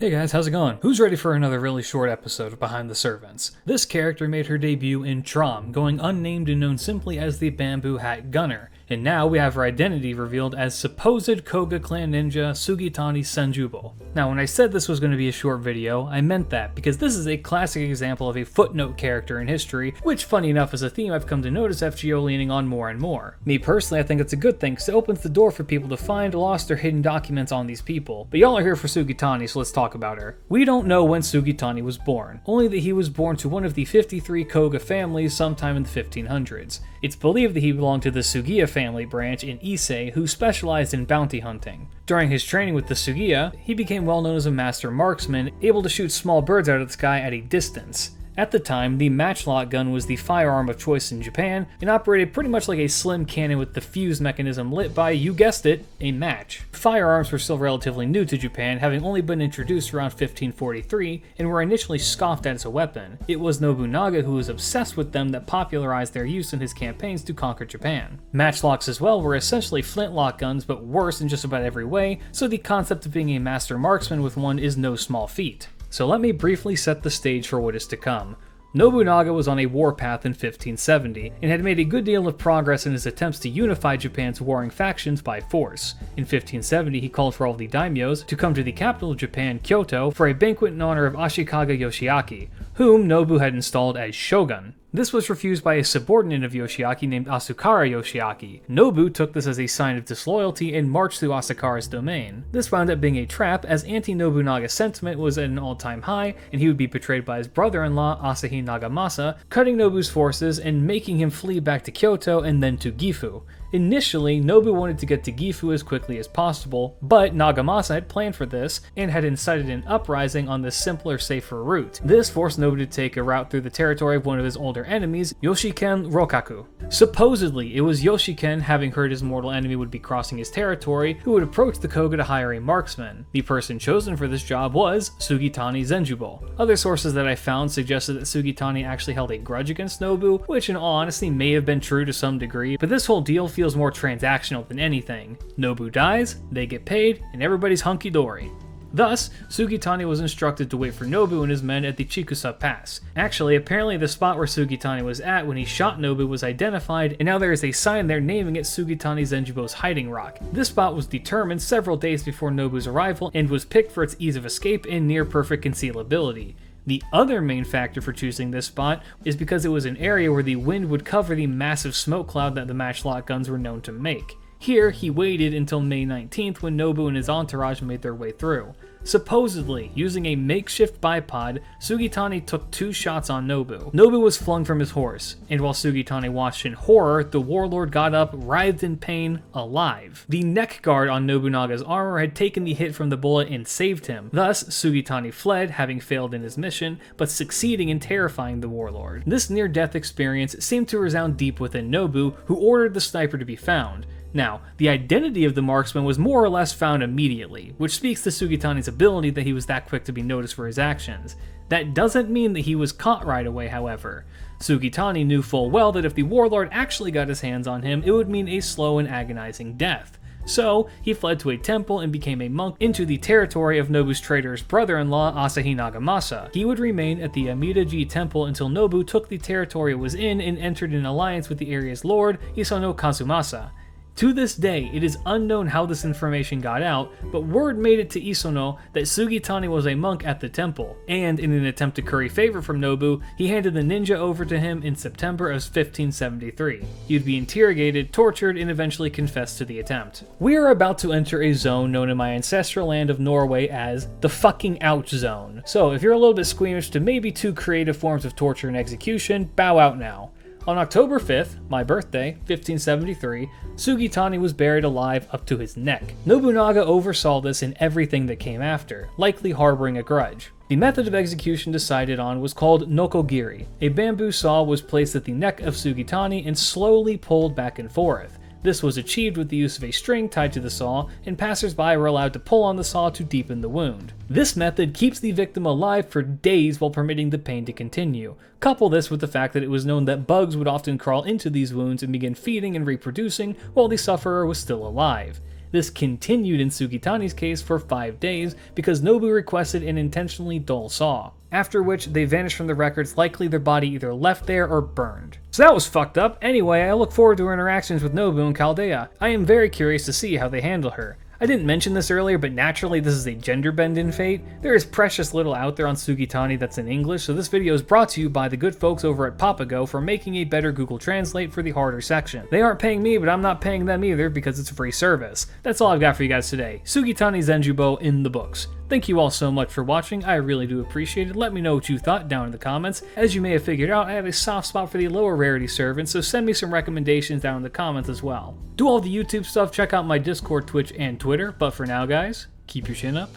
Hey guys, how's it going? Who's ready for another really short episode of Behind the Servants? This character made her debut in Trom, going unnamed and known simply as the Bamboo Hat Gunner, and now we have her identity revealed as supposed Koga clan ninja Sugitani Zenjubo. Now when I said this was going to be a short video, I meant that because this is a classic example of a footnote character in history, which funny enough is a theme I've come to notice FGO leaning on more and more. Me personally, I think it's a good thing because it opens the door for people to find lost or hidden documents on these people. But y'all are here for Sugitani, so let's talk about her. We don't know when Sugitani was born, only that he was born to one of the 53 Koga families sometime in the 1500s. It's believed that he belonged to the Sugiya family branch in Ise, who specialized in bounty hunting. During his training with the Sugiya, he became well known as a master marksman, able to shoot small birds out of the sky at a distance. At the time, the matchlock gun was the firearm of choice in Japan, and operated pretty much like a slim cannon with the fuse mechanism lit by, you guessed it, a match. Firearms were still relatively new to Japan, having only been introduced around 1543, and were initially scoffed at as a weapon. It was Nobunaga who was obsessed with them that popularized their use in his campaigns to conquer Japan. Matchlocks as well were essentially flintlock guns, but worse in just about every way, so the concept of being a master marksman with one is no small feat. So let me briefly set the stage for what is to come. Nobunaga was on a warpath in 1570, and had made a good deal of progress in his attempts to unify Japan's warring factions by force. In 1570, he called for all the daimyos to come to the capital of Japan, Kyoto, for a banquet in honor of Ashikaga Yoshiaki, whom Nobu had installed as shogun. This was refused by a subordinate of Yoshiaki named Asukara Yoshiaki. Nobu took this as a sign of disloyalty and marched through Asukara's domain. This wound up being a trap, as anti-Nobunaga sentiment was at an all-time high, and he would be betrayed by his brother-in-law Asahi Nagamasa, cutting Nobu's forces and making him flee back to Kyoto and then to Gifu. Initially, Nobu wanted to get to Gifu as quickly as possible, but Nagamasa had planned for this, and had incited an uprising on the simpler, safer route. This forced Nobu to take a route through the territory of one of his older enemies, Yoshiken Rokaku. Supposedly, it was Yoshiken, having heard his mortal enemy would be crossing his territory, who would approach the Koga to hire a marksman. The person chosen for this job was Sugitani Zenjubo. Other sources that I found suggested that Sugitani actually held a grudge against Nobu, which in all honesty may have been true to some degree, but this whole deal feels more transactional than anything. Nobu dies, they get paid, and everybody's hunky-dory. Thus, Sugitani was instructed to wait for Nobu and his men at the Chikusa Pass. Actually, apparently the spot where Sugitani was at when he shot Nobu was identified, and now there is a sign there naming it Sugitani Zenjubo's Hiding Rock. This spot was determined several days before Nobu's arrival, and was picked for its ease of escape and near-perfect concealability. The other main factor for choosing this spot is because it was an area where the wind would cover the massive smoke cloud that the matchlock guns were known to make. Here, he waited until May 19th when Nobu and his entourage made their way through. Supposedly, using a makeshift bipod, Sugitani took 2 shots on Nobu. Nobu was flung from his horse, and while Sugitani watched in horror, the warlord got up, writhed in pain, alive. The neck guard on Nobunaga's armor had taken the hit from the bullet and saved him. Thus, Sugitani fled, having failed in his mission, but succeeding in terrifying the warlord. This near-death experience seemed to resound deep within Nobu, who ordered the sniper to be found. Now, the identity of the marksman was more or less found immediately, which speaks to Sugitani's ability that he was that quick to be noticed for his actions. That doesn't mean that he was caught right away, however. Sugitani knew full well that if the warlord actually got his hands on him, it would mean a slow and agonizing death. So, he fled to a temple and became a monk into the territory of Nobu's traitor's brother-in-law, Asahi Nagamasa. He would remain at the Amidaji temple until Nobu took the territory it was in and entered an alliance with the area's lord, Isono Kazumasa. To this day, it is unknown how this information got out, but word made it to Isono that Sugitani was a monk at the temple, and in an attempt to curry favor from Nobu, he handed the ninja over to him in September of 1573. He would be interrogated, tortured, and eventually confessed to the attempt. We are about to enter a zone known in my ancestral land of Norway as the fucking ouch zone. So if you're a little bit squeamish to maybe 2 creative forms of torture and execution, bow out now. On October 5th, my birthday, 1573, Sugitani was buried alive up to his neck. Nobunaga oversaw this in everything that came after, likely harboring a grudge. The method of execution decided on was called Nokogiri. A bamboo saw was placed at the neck of Sugitani and slowly pulled back and forth. This was achieved with the use of a string tied to the saw, and passersby were allowed to pull on the saw to deepen the wound. This method keeps the victim alive for days while permitting the pain to continue. Couple this with the fact that it was known that bugs would often crawl into these wounds and begin feeding and reproducing while the sufferer was still alive. This continued in Sugitani's case for 5 days because Nobu requested an intentionally dull saw, after which they vanished from the records, likely their body either left there or burned. So that was fucked up. Anyway, I look forward to her interactions with Nobu and Chaldea. I am very curious to see how they handle her. I didn't mention this earlier, but naturally this is a gender bend in Fate. There is precious little out there on Sugitani that's in English, so this video is brought to you by the good folks over at Papago for making a better Google Translate for the harder section. They aren't paying me, but I'm not paying them either because it's a free service. That's all I've got for you guys today. Sugitani Zenjubo in the books. Thank you all so much for watching, I really do appreciate it. Let me know what you thought down in the comments. As you may have figured out, I have a soft spot for the lower rarity servants, so send me some recommendations down in the comments as well. Do all the YouTube stuff, check out my Discord, Twitch, and Twitter, but for now guys, keep your chin up,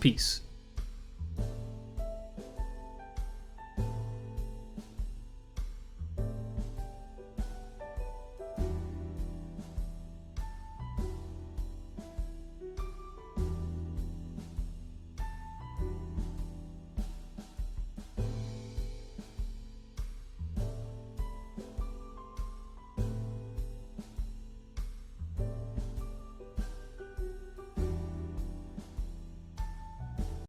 peace.